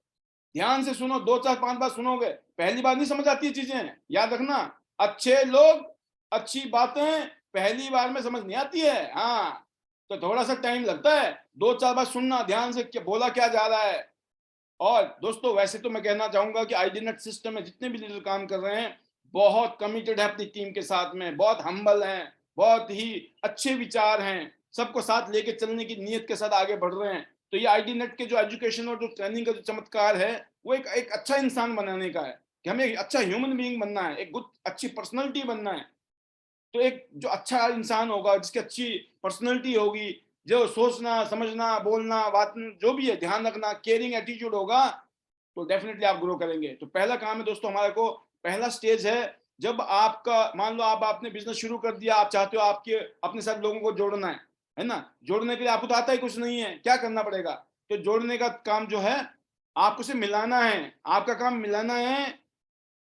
ध्यान से सुनो, 2 4 5 बार सुनोगे, पहली बार नहीं समझ आती है चीजें, याद रखना। अच्छे लोग, अच्छी बातें पहली बार में समझ नहीं आती है, हाँ, तो थोड़ा सा टाइम लगता है। 2 4 बार सुनना ध्यान से, क्या बोला क्या जा रहा है। और दोस्तों, वैसे तो मैं कहना चाहूंगा कि आईडीनेट सिस्टम में जितने भी लीडर काम कर रहे हैं, बहुत कमिटेड है अपनी टीम के साथ में, बहुत हम्बल हैं, बहुत ही अच्छे विचार हैं, सबको साथ लेके चलने की नीयत के साथ आगे बढ़ रहे हैं। तो ये आईडीनेट के जो एजुकेशन और जो ट्रेनिंग का जो चमत्कार है, वो एक अच्छा इंसान बनाने का है, कि हमें एक अच्छा ह्यूमन बीइंग बनना है, एक गुड अच्छी पर्सनैलिटी बनना है। तो एक जो अच्छा इंसान होगा, जिसकी अच्छी पर्सनैलिटी होगी, जो सोचना समझना बोलना बात जो भी है ध्यान रखना, केयरिंग एटीट्यूड होगा, तो डेफिनेटली आप ग्रो करेंगे। तो पहला काम है दोस्तों हमारे को, पहला स्टेज है जब आपका, मान लो आप आपने बिजनेस शुरू कर दिया, आप चाहते हो आपके अपने साथ लोगों को जोड़ना है ना? जोड़ने के लिए आपको तो आता ही कुछ नहीं है, क्या करना पड़ेगा? तो जोड़ने का काम जो है, आपको उसे मिलाना है, आपका काम मिलाना है,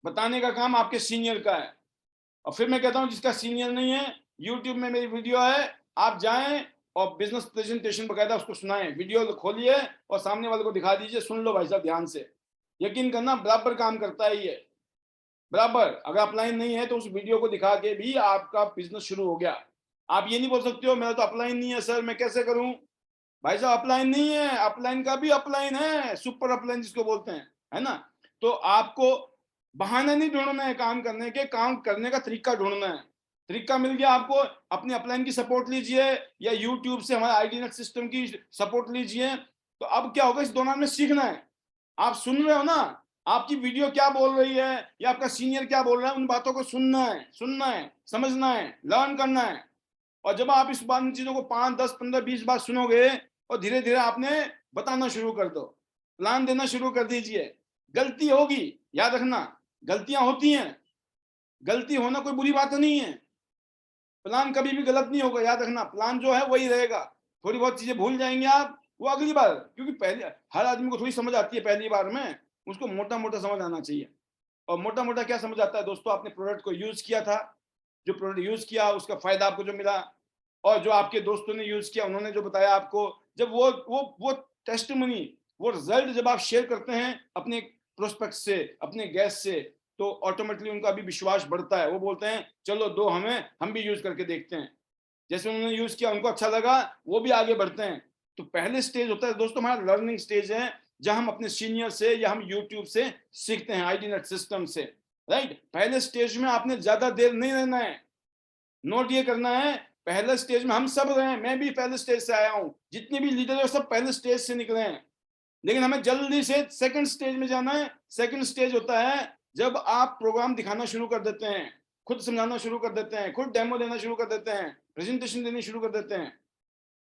बताने का काम आपके सीनियर का है। और फिर मैं कहता हूं जिसका सीनियर नहीं है, यूट्यूब में मेरी वीडियो है, आप जाएं और बिजनेस प्रेजेंटेशन बकायदा उसको सुनाएं, वीडियो खोलिए और सामने वाले को दिखा दीजिए, सुन लो भाई साहब ध्यान से। यकीन करना, बराबर काम करता है ये, बराबर। अगर अपलाइन नहीं है तो उस वीडियो को दिखा के भी आपका बिजनेस शुरू हो गया। आप ये नहीं बोल सकते हो मेरा तो अपलाइन नहीं है सर, मैं कैसे करूं? भाई साहब, अपलाइन नहीं है, अपलाइन का भी अपलाइन है, सुपर अपलाइन जिसको बोलते हैं, है ना? तो आपको बहाने नहीं ढूंढना है काम करने के, काम करने का तरीका ढूंढना है। तरीका मिल गया आपको, अपने अपलाइन की सपोर्ट लीजिए, या यूट्यूब से हमारे आईडी नेट सिस्टम की सपोर्ट लीजिए। तो अब क्या होगा, इस दौरान में सीखना है। आप सुन रहे हो ना, आपकी वीडियो क्या बोल रही है या आपका सीनियर क्या बोल रहा है, उन बातों को सुनना है, समझना है, लर्न करना है। और जब आप इस बात इन चीजों को 5, 10, 15, 20 बार सुनोगे और धीरे धीरे आपने बताना शुरू कर दो, प्लान देना शुरू कर दीजिए। गलती होगी, याद रखना, गलतियां होती हैं, गलती होना कोई बुरी बात नहीं है। प्लान कभी भी गलत नहीं होगा, याद रखना, प्लान जो है वही रहेगा। थोड़ी बहुत चीजें भूल जाएंगे आप, वो अगली बार, क्योंकि पहले हर आदमी को थोड़ी समझ आती है पहली बार में, उसको मोटा मोटा समझ आना चाहिए। और मोटा मोटा क्या समझ आता है दोस्तों, आपने प्रोडक्ट को यूज किया था, जो प्रोडक्ट यूज किया उसका फायदा आपको जो मिला, और जो आपके दोस्तों ने यूज किया उन्होंने जो बताया आपको, जब वो टेस्टिमनी, वो रिजल्ट जब आप शेयर करते हैं अपने प्रोस्पेक्ट से, अपने गेस्ट से, तो ऑटोमेटिकली उनका भी विश्वास बढ़ता है। वो बोलते हैं चलो दो हमें, हम भी यूज करके देखते हैं। जैसे उन्होंने यूज किया, उनको अच्छा लगा, वो भी आगे बढ़ते हैं। तो पहले स्टेज होता है दोस्तों हमारा लर्निंग स्टेज है, जहां हम अपने सीनियर से या हम यूट्यूब से सीखते हैं, आईडी नेट सिस्टम से, राइट। पहले स्टेज में आपने ज्यादा देर नहीं रहना है, नोट ये करना है। पहले स्टेज में हम सब रहे हैं, मैं भी पहले स्टेज से आया हूं, जितने भी लीडर है सब पहले स्टेज से निकले हैं, लेकिन हमें जल्दी से सेकंड स्टेज में जाना है। सेकंड स्टेज होता है जब आप प्रोग्राम दिखाना शुरू कर देते हैं, खुद समझाना शुरू कर देते हैं, खुद डेमो देना शुरू कर देते हैं, प्रेजेंटेशन देनी शुरू कर देते हैं।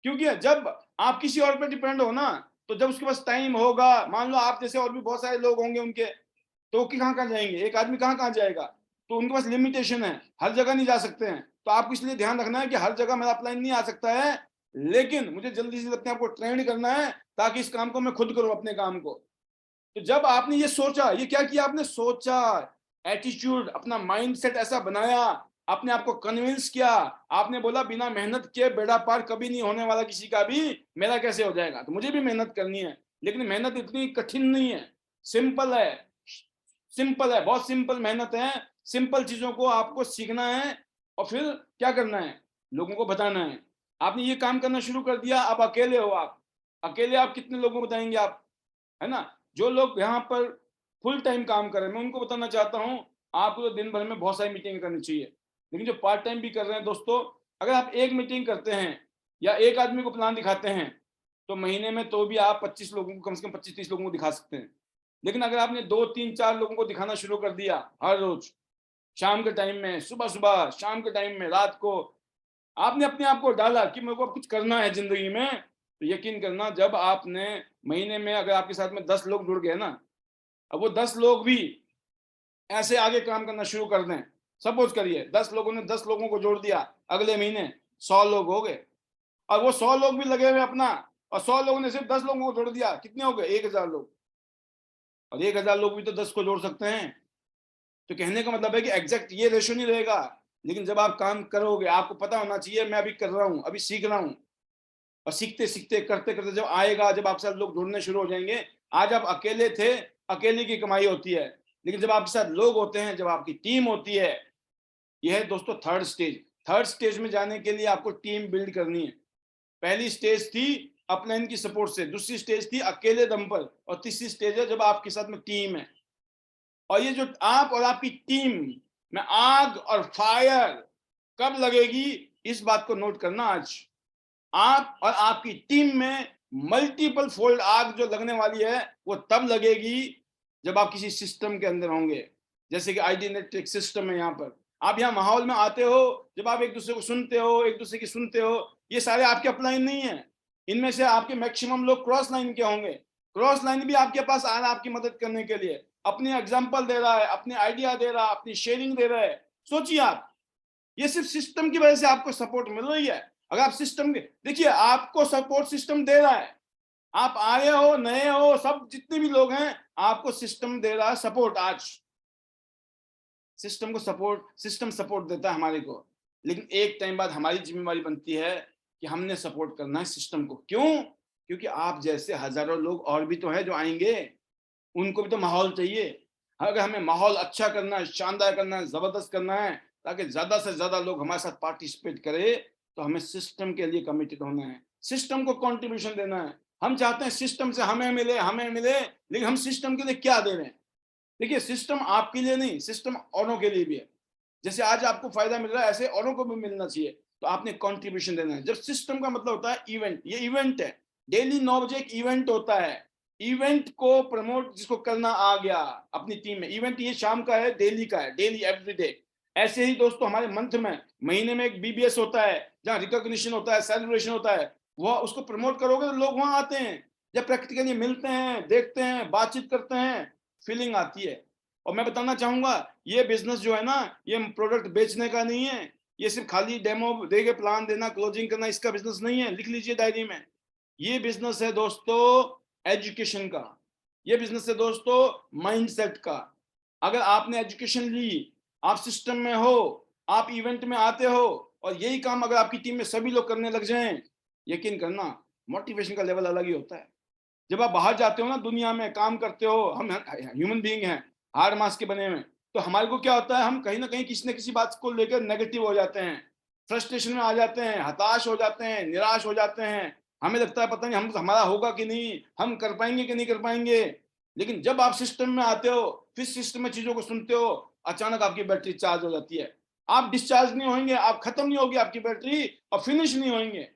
क्योंकि जब आप किसी और पे डिपेंड हो ना, तो जब उसके पास टाइम होगा, मान लो आप जैसे और भी बहुत सारे लोग होंगे उनके, तो कहाँ कहाँ जाएंगे, एक आदमी कहाँ कहाँ जाएगा, तो उनके पास लिमिटेशन है, हर जगह नहीं जा सकते हैं। तो आपको इसलिए ध्यान रखना है कि हर जगह मेरा अपलाइन नहीं आ सकता है, लेकिन मुझे जल्दी से अपने आप को ट्रेंड करना है ताकि इस काम को मैं खुद करूं, अपने काम को। तो जब आपने ये सोचा, ये क्या किया आपने, सोचा, एटीट्यूड, अपना माइंडसेट ऐसा बनाया, अपने आप को कन्विंस किया, आपने बोला बिना मेहनत के बेड़ा पार कभी नहीं होने वाला किसी का भी, मेरा कैसे हो जाएगा, तो मुझे भी मेहनत करनी है। लेकिन मेहनत इतनी कठिन नहीं है, सिंपल है, सिंपल है, बहुत सिंपल मेहनत है। सिंपल चीजों को आपको सीखना है और फिर क्या करना है, लोगों को बताना है। आपने ये काम करना शुरू कर दिया, अब अकेले हो आप, अकेले आप कितने लोगों को बताएंगे आप, है ना। जो लोग यहाँ पर फुल टाइम काम कर रहे हैं, मैं उनको बताना चाहता हूँ, आपको तो दिन भर में बहुत सारी मीटिंग करनी चाहिए। लेकिन जो पार्ट टाइम भी कर रहे हैं दोस्तों, अगर आप एक मीटिंग करते हैं या एक आदमी को प्लान दिखाते हैं, तो महीने में तो भी आप 25 लोगों को, कम से कम 25-30 लोगों को दिखा सकते हैं। लेकिन अगर आपने 2-3-4 लोगों को दिखाना शुरू कर दिया हर रोज, शाम के टाइम में, सुबह सुबह, शाम के टाइम में, रात को, आपने अपने आप को डाला कि मेरे को कुछ करना है जिंदगी में, तो यकीन करना, जब आपने महीने में, अगर आपके साथ में 10 लोग जुड़ गए ना, अब वो 10 लोग भी ऐसे आगे काम करना शुरू कर दें, सपोज करिए 10 लोगों ने 10 लोगों को जोड़ दिया, अगले महीने 100 लोग हो गए, और वो 100 लोग भी लगे हुए अपना, और 100 लोगों ने सिर्फ 10 लोगों को जोड़ दिया, कितने हो गए, 1000 लोग। और 1000 लोग भी तो 10 को जोड़ सकते हैं। तो कहने का मतलब है कि एग्जैक्ट ये रेशो नहीं रहेगा, लेकिन जब आप काम करोगे, आपको पता होना चाहिए मैं अभी कर रहा हूँ, अभी सीख रहा हूँ, और सीखते सीखते, करते करते जब आएगा, जब आपके साथ लोग जुड़ने शुरू हो जाएंगे। आज आप अकेले थे, अकेले की कमाई होती है, लेकिन जब आपके साथ लोग होते हैं, जब आपकी टीम होती है, यह है दोस्तों थर्ड स्टेज। थर्ड स्टेज में जाने के लिए आपको टीम बिल्ड करनी है। पहली स्टेज थी अपलाइन की सपोर्ट से, दूसरी स्टेज थी अकेले दम पर, और तीसरी स्टेज है जब आपके साथ में टीम है। और ये जो आप और आपकी टीम में आग और फायर कब लगेगी, इस बात को नोट करना। आज आप और आपकी टीम में मल्टीपल फोल्ड आग जो लगने वाली है, वो तब लगेगी जब आप किसी सिस्टम के अंदर होंगे। जैसे कि आईडी नेट एक सिस्टम है, यहाँ पर आप यहाँ माहौल में आते हो, जब आप एक दूसरे को सुनते हो, एक दूसरे की सुनते हो, ये सारे आपके अपलाइन नहीं है। इनमें से आपके मैक्सिमम लोग क्रॉस लाइन के होंगे। क्रॉस लाइन भी आपके पास आ रहा है आपकी मदद करने के लिए, अपनी एग्जाम्पल दे रहा है, अपने आइडिया दे रहा है, अपनी शेयरिंग दे रहा है। सोचिए आप, ये सिर्फ सिस्टम की वजह से आपको सपोर्ट मिल रही है। अगर आप सिस्टम के, देखिए आपको सपोर्ट सिस्टम दे रहा है, आप आए हो, नए हो, सब जितने भी लोग हैं, आपको सिस्टम दे रहा है सपोर्ट। आज सिस्टम को सपोर्ट, सिस्टम सपोर्ट देता है हमारे को, लेकिन एक टाइम बाद हमारी जिम्मेवारी बनती है कि हमने सपोर्ट करना है सिस्टम को। क्यों? क्योंकि आप जैसे हजारों लोग और भी तो हैं जो आएंगे, उनको भी तो माहौल चाहिए। अगर हमें माहौल अच्छा करना है, शानदार करना है, जबरदस्त करना है, ताकि ज्यादा से ज्यादा लोग हमारे साथ पार्टिसिपेट करें, तो हमें सिस्टम के लिए कमिटेड होना है, सिस्टम को कंट्रीब्यूशन देना है। हम चाहते हैं सिस्टम से हमें मिले, हमें मिले, लेकिन हम सिस्टम के लिए क्या दे रहे हैं? देखिए, सिस्टम आपके लिए नहीं, सिस्टम औरों के लिए भी है। जैसे आज आपको फायदा मिल रहा है, ऐसे औरों को भी मिलना चाहिए, तो आपने कंट्रीब्यूशन देना है। जब सिस्टम का मतलब होता है इवेंट, ये इवेंट है, डेली 9 बजे एक इवेंट होता है, इवेंट को प्रमोट जिसको करना आ गया अपनी टीम में, इवेंट ये शाम का है, डेली का है, डेली एवरीडे। ऐसे ही दोस्तों हमारे मंथ में, महीने में एक बीबीएस होता है जहाँ रिकॉग्निशन होता है, सेलिब्रेशन होता है, वह उसको प्रमोट करोगे तो लोग वहां आते हैं। जब प्रैक्टिकली मिलते हैं, देखते हैं, बातचीत करते हैं, फीलिंग आती है। और मैं बताना चाहूंगा ये बिजनेस जो है ना, ये प्रोडक्ट बेचने का नहीं है, ये सिर्फ खाली डेमो देके प्लान देना, क्लोजिंग करना, इसका बिजनेस नहीं है। लिख लीजिए डायरी में, ये बिजनेस है दोस्तों एजुकेशन का, ये बिजनेस है दोस्तों माइंडसेट का। अगर आपने एजुकेशन ली, आप सिस्टम में हो, आप इवेंट में आते हो, और यही काम अगर आपकी टीम में सभी लोग करने लग जाएं, यकीन करना मोटिवेशन का लेवल अलग ही होता है। जब आप बाहर जाते हो ना, दुनिया में काम करते हो, हम ह्यूमन बीइंग हैं, हाड़ मांस के बने हुए, तो हमारे को क्या होता है, हम कहीं ना कहीं किसी न किसी बात को लेकर नेगेटिव हो जाते हैं, फ्रस्ट्रेशन में आ जाते हैं, हताश हो जाते हैं, निराश हो जाते हैं। हमें लगता है पता नहीं हम हमारा होगा कि नहीं, हम कर पाएंगे कि नहीं कर पाएंगे। लेकिन जब आप सिस्टम में आते हो, फिर सिस्टम में चीजों को सुनते हो, अचानक आपकी बैटरी चार्ज हो जाती है। आप डिस्चार्ज नहीं होंगे, आप खत्म नहीं होगी आपकी बैटरी, और फिनिश नहीं होंगे।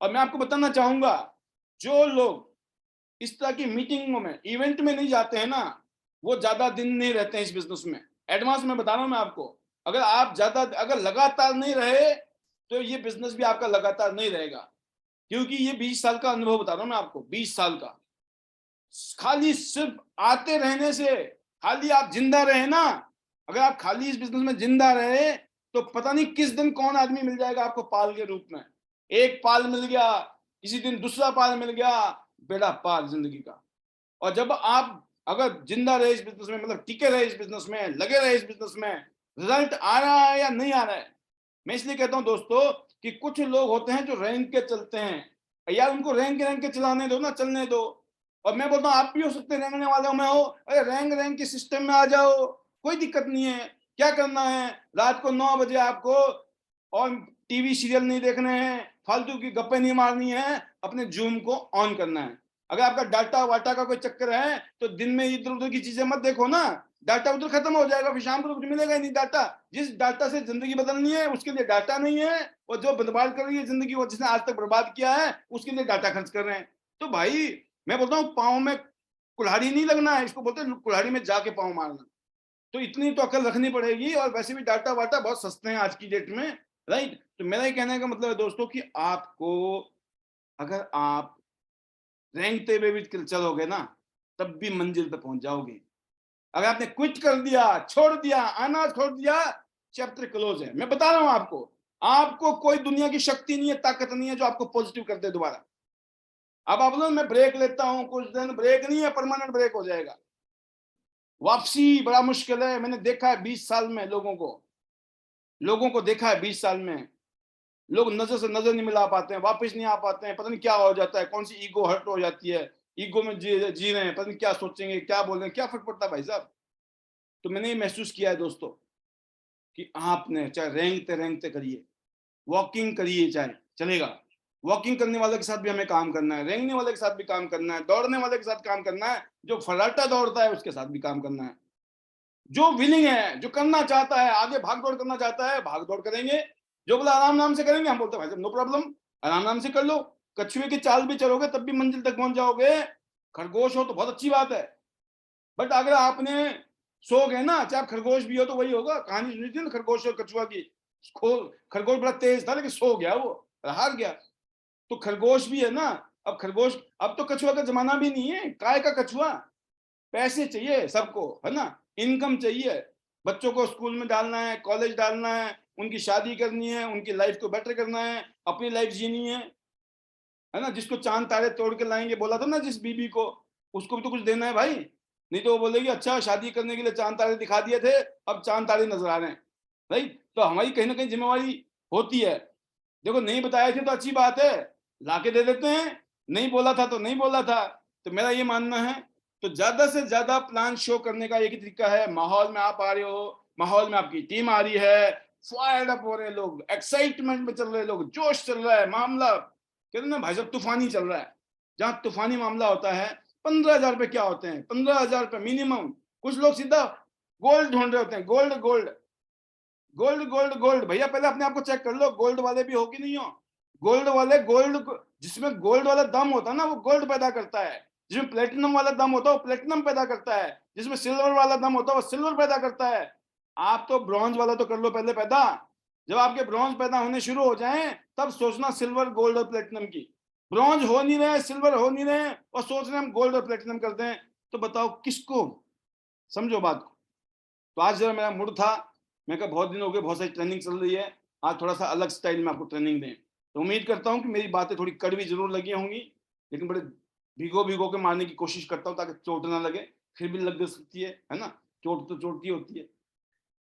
और मैं आपको बताना चाहूंगा, जो लोग इस तरह की मीटिंगों में, इवेंट में नहीं जाते हैं ना, वो ज्यादा दिन नहीं रहते हैं इस बिजनेस में। एडवांस में बता रहा हूं मैं आपको, अगर आप ज्यादा, अगर लगातार नहीं रहे, तो ये बिजनेस भी आपका लगातार नहीं रहेगा। क्योंकि ये 20 साल का अनुभव बता रहा हूं मैं आपको, 20 साल का। खाली सिर्फ आते रहने से, खाली आप जिंदा रहे ना, अगर आप खाली इस बिजनेस में जिंदा रहे, तो पता नहीं किस दिन कौन आदमी मिल जाएगा आपको पाल के रूप में। एक पाल मिल गया, किसी दिन दूसरा पाल मिल गया, बेड़ा पार जिंदगी का। और जब आप अगर जिंदा रहे इस बिजनेस में, मतलब टिके रहे इस बिजनेस में, लगे रहे इस बिजनेस में, रिजल्ट आ रहा है या नहीं आ रहा है। मैं इसलिए कहता हूं दोस्तों कि कुछ लोग होते हैं जो रैंक के चलते हैं, यार उनको रैंक के चलाने दो ना, चलने दो। और मैं बोलता हूँ आप भी हो सकते हैं रेंगने वालों में हो, अरे रैंक के सिस्टम में आ जाओ, कोई दिक्कत नहीं है। क्या करना है, रात को 9 बजे आपको और टीवी सीरियल नहीं देखने हैं, फालतू की गप्पे नहीं मारनी है, अपने जूम को ऑन करना है। अगर आपका डाटा वाटा का कोई चक्कर है, तो दिन में इधर उधर की चीजें मत देखो ना, डाटा उधर खत्म हो जाएगा, फिर शाम को तो कुछ मिलेगा ही नहीं डाटा। जिस डाटा से जिंदगी बदलनी है उसके लिए डाटा नहीं है, और जो बर्बाद कर रही है जिंदगी, वो जिसने आज तक बर्बाद किया है, उसके लिए डाटा खर्च कर रहे हैं। तो भाई मैं बोलता हूँ पाँव में कुल्हाड़ी नहीं लगना है, इसको बोलते हैं कुल्हाड़ी में जाके पाँव मारना। तो इतनी तो अकल रखनी पड़ेगी, और वैसे भी डाटा वाटा बहुत सस्ते हैं आज की डेट में, राइट। तो मेरा ये कहने का मतलब है दोस्तों कि आपको, अगर आप रेंगते हुए भी चलोगे ना, तब भी मंजिल पे पहुंच जाओगे। अगर आपने क्विट कर दिया, छोड़ दिया, आना छोड़ दिया, चैप्टर क्लोज है। मैं बता रहा हूं आपको, आपको कोई दुनिया की शक्ति नहीं है, ताकत नहीं है जो आपको पॉजिटिव कर दे दोबारा। अब आप बोलो मैं ब्रेक लेता हूं कुछ दिन, ब्रेक नहीं है, परमानेंट ब्रेक हो जाएगा। वापसी बड़ा मुश्किल है। मैंने देखा है 20 साल में लोगों को देखा है 20 साल में, लोग नजर से नजर नहीं मिला पाते हैं, वापस नहीं आ पाते हैं, पता नहीं क्या हो जाता है, कौन सी ईगो हर्ट हो जाती है, ईगो में जी रहे हैं, पता नहीं क्या सोचेंगे, क्या बोलेंगे, क्या फर्क पड़ता है भाई साहब। तो मैंने ये महसूस किया है दोस्तों कि आपने चाहे रेंगते रेंगते करिए, वॉकिंग करिए, चाहे चलेगा, वॉकिंग करने वाले के साथ भी हमें काम करना है, रेंगने वाले के साथ भी काम करना है, दौड़ने वाले के साथ काम करना है, जो फर्राटा दौड़ता है उसके साथ भी काम करना है, जो विलिंग है, जो करना चाहता है, आगे भाग दौड़ करना चाहता है, भाग दौड़ करेंगे। जो बोला आराम नाम से करेंगे, हम बोलते हैं भाई नो प्रॉब्लम, आराम नाम से कर लो, कछुए की चाल भी चलोगे तब भी मंजिल तक पहुंच जाओगे। खरगोश हो तो बहुत अच्छी बात है, बट अगर आपने सो गए ना, चाहे आप खरगोश भी हो तो वही होगा। कहानी सुनी थी ना खरगोश और कछुआ की, खरगोश बड़ा तेज था लेकिन सो गया, वो हार गया। तो खरगोश भी है ना, अब खरगोश, अब तो कछुआ का जमाना भी नहीं है, काय का कछुआ। पैसे चाहिए सबको, है ना, इनकम चाहिए, बच्चों को स्कूल में डालना है, कॉलेज डालना है, उनकी शादी करनी है, उनकी लाइफ को बेटर करना है, अपनी लाइफ जीनी है ना। जिसको चांद तारे तोड़ के लाएंगे बोला था ना, जिस बीबी को, उसको भी तो कुछ देना है भाई, नहीं तो वो बोलेगी अच्छा शादी करने के लिए चांद तारे दिखा दिए थे, अब चांद तारे नजर आ रहे हैं, राइट। तो हमारी कहीं ना कहीं जिम्मेवारी होती है। देखो नहीं बताए थे तो अच्छी बात है, लाके दे देते हैं, नहीं बोला था तो नहीं बोला था। तो मेरा ये मानना है, तो ज्यादा से ज्यादा प्लान शो करने का एक ही तरीका है, माहौल में आप आ रहे हो, माहौल में आपकी टीम आ रही है, फायर्ड अप हो रहे लोग, एक्साइटमेंट में चल रहे लोग, जोश चल रहा है, मामला कहते हैं ना भाई साहब तूफानी चल रहा है। जहां तूफानी मामला होता है, 15,000 रुपए क्या होते हैं, 15,000 रुपए मिनिमम। कुछ लोग सीधा गोल्ड ढूंढ रहे होते हैं, gold gold gold gold gold. भैया पहले अपने आप को चेक कर लो, गोल्ड वाले भी हो कि नहीं हो। गोल्ड वाले, गोल्ड जिसमें गोल्ड वाला दम होता है ना, वो गोल्ड पैदा करता है। जिसमें प्लेटिनम वाला दम होता है वो प्लेटिनम पैदा करता है, जिसमें सिल्वर वाला दम होता है वो सिल्वर पैदा करता है। आप तो ब्रॉन्ज वाला तो कर लो पहले पैदा। जब आपके ब्रॉन्ज पैदा होने शुरू हो जाएं तब सोचना सिल्वर, गोल्ड और प्लेटिनम की। ब्रॉन्ज हो नहीं रहे, सिल्वर हो नहीं रहे और सोच रहे हम गोल्ड और प्लेटिनम करते हैं, तो बताओ किसको? समझो बात को। तो आज जरा मेरा मूड था, मैं कहा बहुत दिन हो गए, बहुत सारी ट्रेनिंग चल रही है, आज थोड़ा सा अलग स्टाइल में आपको ट्रेनिंग दें। तो उम्मीद करता हूँ कि मेरी बातें थोड़ी कड़वी जरूर लगी होंगी, लेकिन बड़े भिगो भिगो के मारने की कोशिश करता हूँ ताकि चोट ना लगे। फिर भी लग सकती है ना, चोट तो चोट की होती है।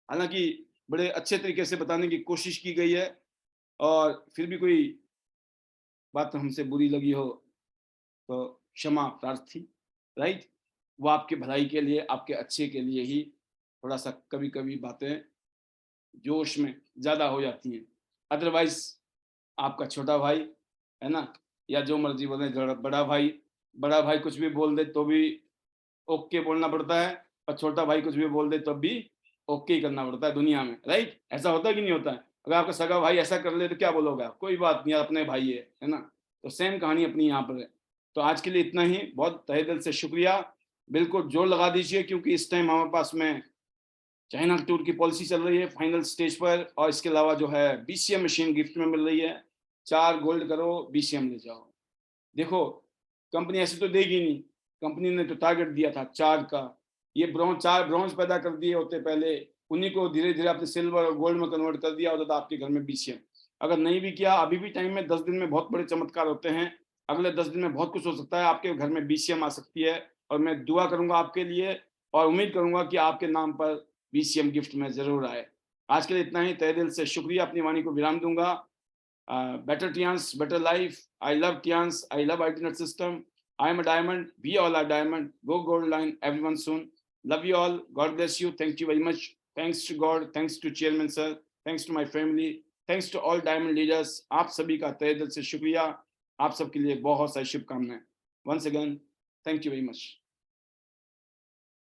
हालांकि बड़े अच्छे तरीके से बताने की कोशिश की गई है, और फिर भी कोई बात हमसे बुरी लगी हो तो क्षमा प्रार्थी, राइट? वो आपके भलाई के लिए, आपके अच्छे के लिए ही थोड़ा सा कभी कभी बातें जोश में ज्यादा हो जाती हैं। अदरवाइज आपका छोटा भाई, है ना, या जो मर्जी बोले, बड़ा भाई कुछ भी बोल दे तो भी ओके बोलना पड़ता है, और छोटा भाई कुछ भी बोल दे तब भी ओके ही करना पड़ता है दुनिया में, राइट? ऐसा होता है कि नहीं होता है? अगर आपका सगा भाई ऐसा कर ले तो क्या बोलोगे आप? कोई बात नहीं, अपने भाई है ना। तो सेम कहानी अपनी यहाँ पर है। तो आज के लिए इतना ही, बहुत तहे दिल से शुक्रिया। बिल्कुल जोर लगा दीजिए, क्योंकि इस टाइम हमारे पास में चाइना टूर की पॉलिसी चल रही है फाइनल स्टेज पर, और इसके अलावा जो है बीसीएम मशीन गिफ्ट में मिल रही है। 4 गोल्ड करो, बीसीएम ले जाओ। देखो, कंपनी ऐसे तो देगी नहीं, कंपनी ने तो टारगेट दिया था 4 का। ये 4 ब्रॉन्ज पैदा कर दिए होते पहले, उन्हीं को धीरे धीरे आपने सिल्वर और गोल्ड में कन्वर्ट कर दिया होता था आपके घर में बीसीएम। अगर नहीं भी किया, अभी भी टाइम में 10 दिन में बहुत बड़े चमत्कार होते हैं। अगले 10 दिन में बहुत कुछ हो सकता है, आपके घर में बीसीएम आ सकती है। और मैं दुआ करूंगा आपके लिए, और उम्मीद करूंगा कि आपके नाम पर बीसीएम गिफ्ट में जरूर आए। आज के लिए इतना ही, तहे दिल से शुक्रिया। अपनी वाणी को विराम दूंगा। Better Tians, better life. I love Tians. I love Alternate System. I am a diamond. We all are diamond. Go gold line, everyone soon. Love you all. God bless you. Thank you very much. Thanks to God. Thanks to Chairman Sir. Thanks to my family. Thanks to all diamond leaders. आप सभी का तहे दिल से शुक्रिया। आप सबके लिए बहुत सारी शुभकामनाएं। Once again, thank you very much.